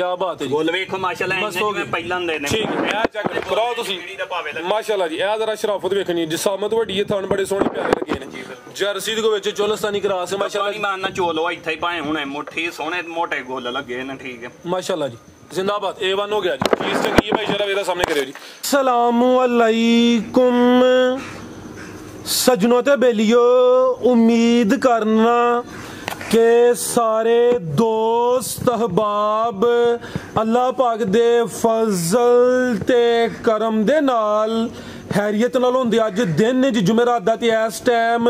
क्या बात है जी। गोल वेखो माशाल्लाह बस हो गया पहला दे ने ठीक है ए चेक कराओ तुसी माशाल्लाह जी ए जरा शराफत देखनी जिसामत वड्डी है थान बड़े सोहने प्यारे लगे ने जर्सी दे विच चोलस्तानी क्रॉस है माशाल्लाह नहीं मानना चोलो इथे ही भाए हुणे मुट्ठी सोहने मोटे गोल लगे ने ठीक है माशाल्लाह जी जिंदाबाद A1 हो गया जी चीज चंगी है भाई जरा मेरा सामने करियो जी अस्सलाम वालेकुम सजनों ते बेलियो उम्मीद करना के सारे दोस्त अहबाब अल्लाह पाक दे फजल ते करम दे नाल हैरियत नाल होंदे अज दिन च जुमेरात दा ते इस टाइम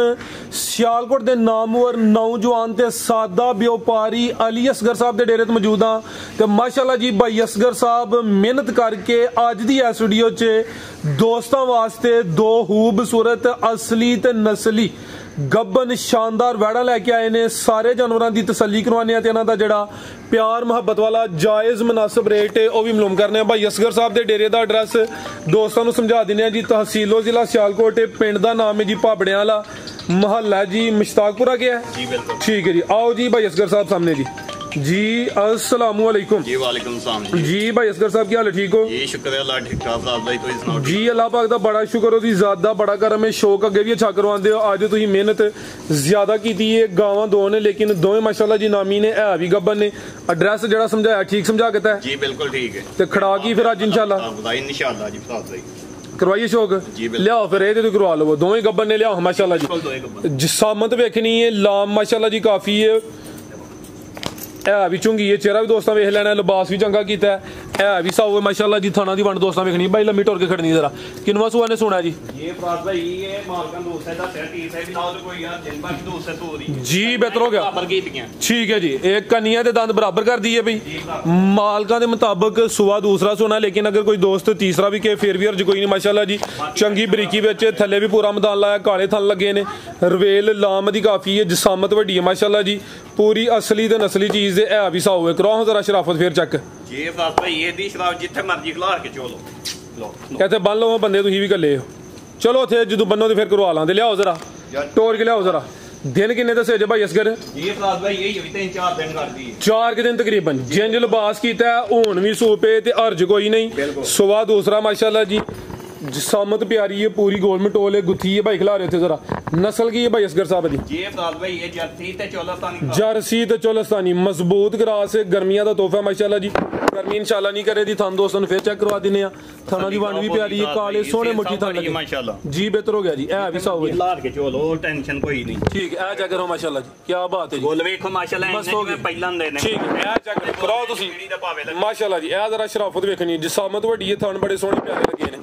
सियालकोट दे नामवर नौजवान ते सादा व्यापारी अली असगर साहब दे डेरे ते मौजूद हां ते माशाल्लाह जी भाई असगर साहब मेहनत करके अज दी इस वीडियो च दोस्तां वास्ते दो खूबसूरत असली ते नस्ली गब्बन शानदार वैड़ा लैके आए ने सारे जानवरों की तसल्ली करवाने इन्हों का जोड़ा प्यार मुहब्बत वाला जायज़ मुनासिब रेट है वह भी मालूम करने भाई असगर साहब के डेरे का एड्रैस दोस्तों को समझा दें जी तहसीलो जिला सियालकोट है पिंड का नाम है जी भाबड़ियां वाला महल्ला जी मुश्ताकपुरा के है ठीक है जी आओ जी भाई असगर साहब सामने जी अस्सलाम वालेकुम जी वालेकुम सलाम जी भाई असगर साहब क्या हाल है ठीक हो जी शुक्र है अल्लाह ठीक ठाक साहब भाई तुसी सुनाओ जी अल्लाह पाक दा बड़ा शुक्र हो ज़्यादा बड़ा करम है शौक अगे भी अच्छा करवांदे हो अज तुसीं मेहनत ज्यादा कीती है गावां दो ने लेकिन दोवें माशाल्लाह जी नामी ने है भी गब्बन ने एड्रैस जेड़ा समझाया ठीक समझा के जी बिल्कुल ठीक है ते खड़ा की फिर अज इंशाल्लाह इंशाल्लाह जी साहब भाई करवाइए शौक लियाओ फिर ये तो करवा लो दोवें गब्बन ने लियाओ माशाल्लाह जी जिसामत वेखनी है लाम माशाल्लाह जी काफी है भी चुंगी है चेहरा भी दोस्तों वेख लेना लिबास भी चंगा किया है भी साहब माशाल्लाह जी थाना दी वंड दोस्तों वेखनी भाई लम्मी टुर के खड़नी जरा किनवा सुआ ने सुना जी ये फराज भाई ये मालकन दूसरे दा सेट ही से भी नाल कोई यार दिन भर दूसरे तो हो रही जी बेहतर हो गया ठीक है जी एक कनिया दे दंद बराबर कर दिए भाई मालका दे मुताबिक सुआ दूसरा सुना लेकिन अगर कोई दोस्त तीसरा भी कहे फिर भी अर्ज कोई नहीं माशाल्लाह जी चंगी बरीकी विच थल्ले भी पूरा मैदान लाया काले थन लगे ने रवेल लाम दी काफी है जिसामत वड्डी है माशाल्लाह जी पूरी असली ते नस्ली चीज है भी साहब है कराओ जरा शराफत फिर चेक ये फराज भाई ये दी शराब जिथे मर्जी खलार के चलो लो कहते बन लो बंदे तुसीं भी कल्ले हो चलो थे जो बनो तो फिर करवा लांदे लियाओ जरा टोर के लियाओ जरा दिन किन्ने दसे जे भाई असगर ये फराज भाई यही अभी 3-4 दिन कर दी 4 के दिन तकरीबन जिंज लिबास कीता है हुन भी सूपे ते अर्ज कोई नहीं सुबह दूसरा माशाल्लाह जी जिसामत प्यारी है पूरी गोल मटोल है गुत्थी है भाई खिला रहे थे जरा नस्ल की है भाई असगर साहब दी ये फराज भाई ये जर्सी ते चोलस्तानी मजबूत ग्रास है गर्मियां दा तोहफा माशाल्लाह जी गर्मी इंशाल्लाह नहीं करे दी थान दोस्तों फिर चेक करवा दिने थाना दी वंड भी प्यारी है काले सोने मुट्ठी थान लगे माशाल्लाह जी बेहतर हो गया जी ए भी साहब लार के चलो टेंशन कोई नहीं ठीक है ए चेक करो माशाल्लाह जी क्या बात है गोल वेखो माशाल्लाह इन्ने पहला दे ने ठीक है ए चेक कराओ तुसी माशाल्लाह जी ए जरा शराफत वेखनी जिसामत वड्डी है थान बड़े सोने प्यारे लगे ने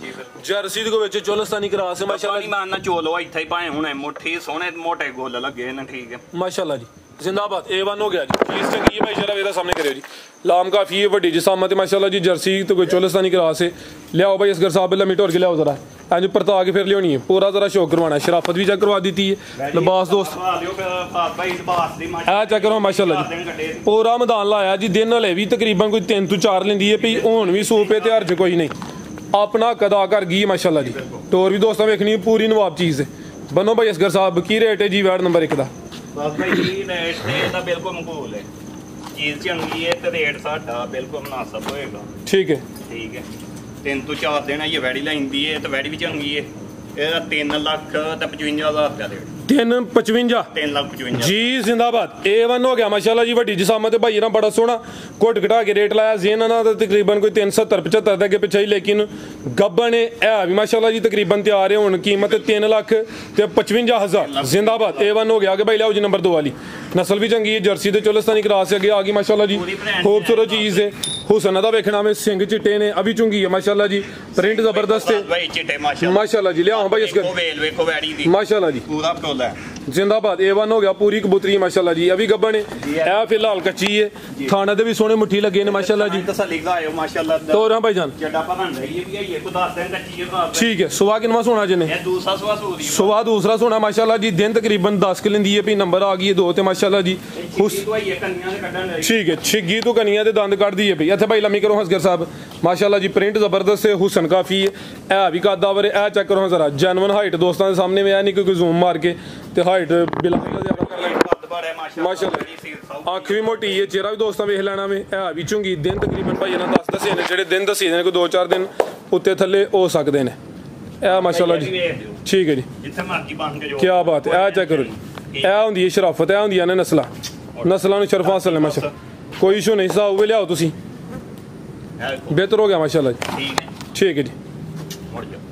जर्सी दे विच चोलस्तानी क्रॉस है माशाल्लाह नहीं मानना चोलो इथे ही भाए हुणे मुट्ठी सोने मोटे गोल लगे ने ठीक है माशाल्लाह जी जिंदाबाद A1 हो गया जी चीज चंगी है भाई जरा मेरा सामने करियो जी लाम काफी है वड्डी जिसामत माशाल्लाह जी जर्सी तो कोई चोलस्तानी क्रॉस है लियाओ भाई असगर साहब लम्मी टोर के लियाओ जरा आज परता के फिर लियोनी है पूरा जरा शौक करवाना शराफत भी चेक करवा दी है लिबास दोस्त चेक करो माशाल्लाह जी पूरा मैदान लाया जी दिन हले भी तकरीबन कोई 3 तो 4 लेंदी है भाई हुन भी सूपे ते हर्ज कोई नहीं अपना कदा कर गई माशाल्लाह जी टोर भी दोस्तों वेखनी पूरी नवाब चीज है बनो भाई असगर साहब की रेट है जी वार्ड नंबर 1 दा बस भाई जी रेट ते बिल्कुल मकबूल है चीज चंगी है ते रेट साडा बिल्कुल मुनासिब होएगा ठीक है 3 तो 4 दिन ये वैडी लैंदी है ते वैडी भी चंगी है ਇਹਦਾ 3,55,000 रुपया रेट 3,55 जी जिंदाबाद A1 हो गया माशाल्लाह जी वड्डी जिसामत है भाई ना बड़ा सोहना घुट घटा के रेट लाया जेन ना तकरीबन कोई 370-75 तक के पिछे ही लेकिन गब्बन है भी माशाल्लाह जी तकरीबन तैयार है हुन कीमत 3,55,000 जिंदाबाद A1 हो गया आगे भाई लाओ जी नंबर 2 वाली नस्ल भी चंगी है जर्सी ते चोलस्तानी क्रॉस है आ गई माशाल्लाह जी खूबसूरत चीज है हुसन दा वेखना में सिंह चिट्टे ने अभी चुंगी है माशाल्लाह जी प्रिंट जबरदस्त है माशाल्लाह जी लिया भाई इसका माशाल्लाह जी पूरा टोला जिंदाबाद A1 हो गया पूरी कबूतरी माशाल्लाह जी अभी गब्बन है फिलहाल कच्ची है थाना दे भी सोने मुट्ठी लगे ने माशाल्लाह जी तसल्ली कराओ माशाल्लाह तो हां भाईजान जड़ा पन रही है ये को 10 दिन कच्ची है ठीक है सुबह किनवा सोना जने ये दूसरा सुबह दूसरा सोना माशाल्लाह जी दिन तकरीबन 10 के लेंदी है भी नंबर आ गई है 2 ते माशाल्लाह जी ठीक है छिग्गी तो कनिया दे दंद कट दी है भाई इथे भाई लम्मी करो असगर साहब माशाल्लाह जी प्रिंट जबरदस्त है हुसन काफी है भी कदावर है चेक करो जरा जेन्युइन हाइट दोस्तों के सामने में है नहीं कोई जूम मार के ते हाइट बिल्कुल ਹੈ ਮਾਸ਼ਾਅੱਲਾ ਅੱਖ ਵੀ ਮੋਟੀ ਹੈ, ਚਿਹਰਾ ਵੀ ਦੋਸਤਾਂ ਵੇਖ ਲੈਣਾ ਵੇ। ਹੈ ਵੀ ਚੁੰਗੀ, ਦਿਨ ਤਕਰੀਬਨ ਭਾਈ ਇਹਨਾਂ ਦੱਸੇ ਨੇ, ਜਿਹੜੇ ਦਿਨ ਦੱਸੇ ਨੇ ਕੋਈ 2-4 ਦਿਨ ਉੱਤੇ ਥੱਲੇ ਹੋ ਸਕਦੇ ਨੇ। ਇਹ ਮਾਸ਼ਾਅੱਲਾ ਜੀ ਠੀਕ ਹੈ ਜੀ, ਜਿੱਥੇ ਮਰਜ਼ੀ ਬਣ ਕੇ ਜੋ ਕੀ ਬਾਤ ਹੈ। ਇਹ ਚੈੱਕ ਕਰੋ ਜੀ, ਇਹ ਹੁੰਦੀ ਹੈ ਸ਼ਰਾਫਤ, ਇਹ ਹੁੰਦੀਆਂ ਨੇ ਨਸਲਾਂ ਨੂੰ ਸ਼ਰਫ ਹਾਸਲ ਨੇ ਮਾਸ਼ਾਅੱਲਾ। ਕੋਈ ਇਸ਼ੂ ਨਹੀਂ, ਹਿਸਾਬ ਵੀ ਲਿਆਓ ਤੁਸੀਂ, ਬਿਹਤਰ ਹੋ ਗਿਆ ਮਾਸ਼ਾਅੱਲਾ ਜੀ। ठीक है जी,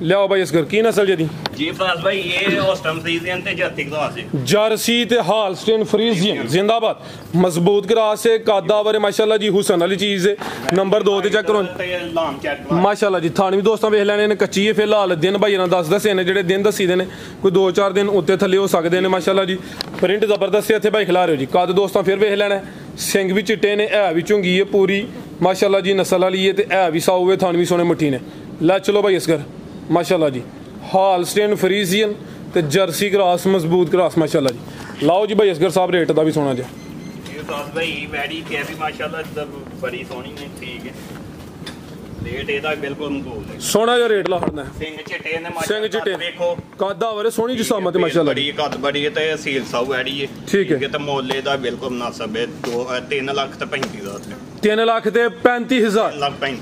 ਲਿਆਓ ਭਾਈ ਅਸਗਰ ਕੀ ਨਸਲ ਜੀ? ਜੀ ਬਸ ਭਾਈ ਇਹ ਔਸਟਮ ਫਰੀਜ਼ੀਅਨ ਤੇ ਜਰਸੀ ਕਰਾਸ ਹੈ। ਜਰਸੀ ਤੇ ਹਾਲਸਟੇਨ ਫਰੀਜ਼ੀਅਨ ਜ਼ਿੰਦਾਬਾਦ, ਮਜ਼ਬੂਤ ਕਰਾਸ ਹੈ, ਕਾਦਾ ਵਰੇ ਮਾਸ਼ਾਅੱਲਾ ਜੀ, ਹੁਸਨ ਵਾਲੀ ਚੀਜ਼ ਹੈ। ਨੰਬਰ 2 ਤੇ ਚੈੱਕ ਕਰੋ ਮਾਸ਼ਾਅੱਲਾ ਜੀ। ਥਾਣ ਵੀ ਦੋਸਤਾਂ ਵੇਖ ਲੈਣੇ ਨੇ, ਕੱਚੀ ਹੈ ਫਿਲਹਾਲ, ਦਿਨ ਭਾਈ ਇਹਨਾਂ ਦੱਸੇ ਨੇ, ਜਿਹੜੇ ਦਿਨ ਦੱਸੀ ਦੇ ਨੇ ਕੋਈ 2-4 ਦਿਨ ਉੱਤੇ ਥੱਲੇ ਹੋ ਸਕਦੇ ਨੇ ਮਾਸ਼ਾਅੱਲਾ ਜੀ। ਪ੍ਰਿੰਟ ਜ਼ਬਰਦਸਤ ਹੈ ਇੱਥੇ ਭਾਈ, ਖਿਲਾ ਰਹੇ ਹੋ ਜੀ। ਕੱਦ ਦੋਸਤਾਂ ਫਿਰ ਵੇਖ ਲੈਣਾ, ਸਿੰਘ ਵੀ ਚਿੱਟੇ ਨੇ, ਹੈ ਵੀ ਚੁੰਗੀ ਹੈ ਪੂਰੀ ਮਾਸ਼ਾਅੱਲਾ ਜੀ, ਨਸਲ ਵਾਲੀ ਹੈ ਤੇ ਹੈ ਵੀ ਸਾਊ ਹੈ, ਥਾਣ ਵੀ ਸੋਹਣੇ ਮੁੱਠੀ ਨੇ। ਲੈ ਚਲੋ ਭਾਈ ਅਸਗਰ ਮਾਸ਼ਾਅੱਲਾ ਜੀ, ਹਾਲਸਟੇਨ ਫਰੀਜ਼ੀਅਨ ਤੇ ਜਰਸੀ ਕਰਾਸ, ਮਜ਼ਬੂਤ ਕਰਾਸ ਮਾਸ਼ਾਅੱਲਾ ਜੀ। ਲਾਓ ਜੀ ਭਾਈ ਅਸਗਰ ਸਾਹਿਬ ਰੇਟ ਦਾ ਵੀ ਸੋਹਣਾ ਜਿਹਾ। ਇਹ ਤਾਂ ਭਾਈ ਵੈੜੀ ਕਿ ਵੀ ਮਾਸ਼ਾਅੱਲਾ ਬੜੀ ਸੋਹਣੀ ਨੇ, ਠੀਕ ਹੈ। ਰੇਟ ਇਹਦਾ ਬਿਲਕੁਲ ਮਕਬੂਲ ਹੈ, ਸੋਹਣਾ ਜਿਹਾ ਰੇਟ ਲਾ ਹੜਨਾ। ਸਿੰਘ ਚਿੱਟੇ ਨੇ ਸਿੰਘ ਚਿੱਟੇ ਵੇਖੋ, ਕਾਦਾ ਵਰੇ ਸੋਹਣੀ ਜਿਸਾਮਤ ਤੇ ਮਾਸ਼ਾਅੱਲਾ ਬੜੀ ਕੱਦ ਬੜੀ ਤੇ ਸੀਲ ਸਾਊ ਵੈੜੀ ਹੈ, ਠੀਕ ਹੈ। ਤੇ ਮੋਲੇ ਦਾ ਬਿਲਕੁਲ ਮੁਨਾਸਬ ਹੈ। 3 ਲੱਖ ਤੇ 35,000 3 ਲੱਖ ਤੇ 35,000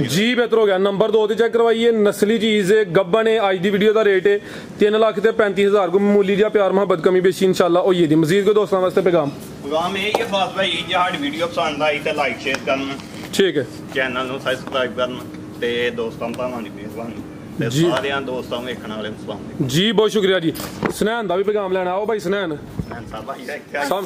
ਜੀ, ਬਿਹਤਰ ਹੋ ਗਿਆ। ਨੰਬਰ 2 ਤੇ ਚੈੱਕ ਕਰਵਾਈਏ, ਨਸਲੀ ਚੀਜ਼ ਹੈ, ਗੱਬਨ ਹੈ। ਅੱਜ ਦੀ ਵੀਡੀਓ ਦਾ ਰੇਟ ਹੈ 3 ਲੱਖ ਤੇ 35,000 को मामूली जिहा प्यार मोहब्बत कमी बेशी इंशाल्लाह होई दी। मजीद को दोस्तों वास्ते पैगाम ਇਹ ਹੀ ਬਾਤ ਭਾਈ, ਜੇ ਸਾਡੀ ਵੀਡੀਓ ਪਸੰਦ ਆਈ ਤੇ ਲਾਈਕ ਸ਼ੇਅਰ ਕਰਨਾ, ਠੀਕ ਹੈ। ਚੈਨਲ ਨੂੰ ਸਬਸਕ੍ਰਾਈਬ ਕਰਨਾ ਤੇ ਦੋਸਤਾਂ ਭਾਵਾਂ ਦੀ ਮਿਹਰਬਾਨੀ ਤੇ ਸਾਰਿਆਂ ਦੋਸਤਾਂ ਨੂੰ ਵੇਖਣ ਵਾਲੇ ਨੂੰ ਸਲਾਮ ਜੀ, ਬਹੁਤ ਸ਼ੁਕਰੀਆ ਜੀ। ਸੁਨੈਨ ਦਾ ਵੀ ਪੈगाम ਲੈਣਾ, ਆਓ ਭਾਈ ਸੁਨੈਨ ਸਾਹਿਬ ਭਾਈ ਦਾ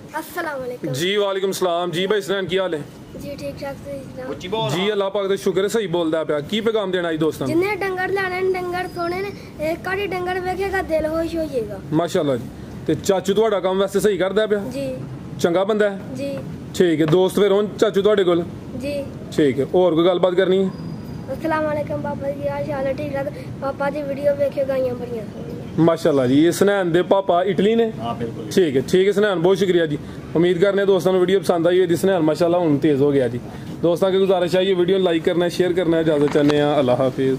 अस्सलाम वालेकुम जी। वालेकुम सलाम जी। भाई सुनैन की हाल है जी? ठीक ठाक से ਉੱਚੀ ਬੋਲ जी, अल्लाह पाक दा शुक्र है, सही बोलदा पिया। की पैगाम देना जी दोस्तों? जिन्ने डंगर लाने ने डंगर सोने ने, एक आड़ी डंगर वेखेगा दिल खुश हो जाएगा माशाअल्लाह जी। ਤੇ ਚਾਚੂ ਤੁਹਾਡਾ ਕੰਮ ਵੈਸੇ ਸਹੀ ਕਰਦਾ ਪਿਆ? जी ਚੰਗਾ ਬੰਦਾ ਹੈ जी ਠੀਕ ਹੈ। ਦੋਸਤ ਫਿਰ ਹੁਣ ਚਾਚੂ ਤੁਹਾਡੇ ਕੋਲ? जी। ਠੀਕ ਹੈ। ਹੋਰ ਕੋਈ ਗੱਲਬਾਤ ਕਰਨੀ ਹੈ? अस्सलाम वालेकुम पापा जी, हाल चाल है? ठीक ठाक। पापा दी वीडियो वेखे गाइयां बड़ियां सोहणियां माशाअल्लाह जी। ये सुनैन दे पापा इटली ने? हाँ बिल्कुल ठीक है सुनैन, बहुत शुक्रिया जी। उम्मीद करने दोस्तों को वीडियो पसंद आई होगी। सुनैन माशाअल्लाह हुन तेज हो गया जी। दोस्तों की गुजारिश है ये वीडियो लाइक करना है, शेयर करना है। इजाजत चाहते हैं, अल्लाह हाफिज।